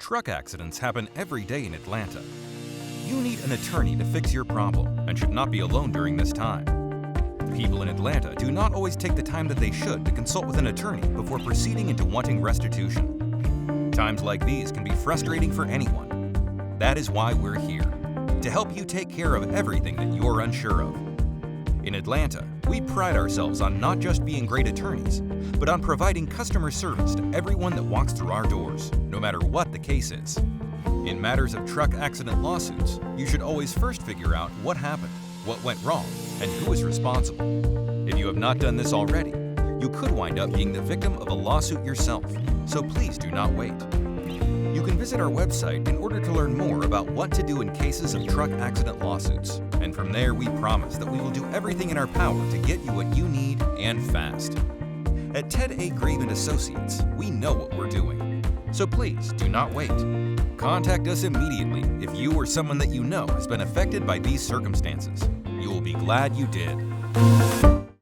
Truck accidents happen every day in Atlanta. You need an attorney to fix your problem and should not be alone during this time. People in Atlanta do not always take the time that they should to consult with an attorney before proceeding into wanting restitution. Times like these can be frustrating for anyone. That is why we're here, to help you take care of everything that you're unsure of. In Atlanta, we pride ourselves on not just being great attorneys, but on providing customer service to everyone that walks through our doors, no matter what the case is. In matters of truck accident lawsuits, you should always first figure out what happened, what went wrong, and who is responsible. If you have not done this already, you could wind up being the victim of a lawsuit yourself, so please do not wait. You can visit our website in order to learn more about what to do in cases of truck accident lawsuits, and from there we promise that we will do everything in our power to get you what you need and fast. At Ted A. Grave & Associates, we know what we're doing, so please do not wait. Contact us immediately if you or someone that you know has been affected by these circumstances. You will be glad you did.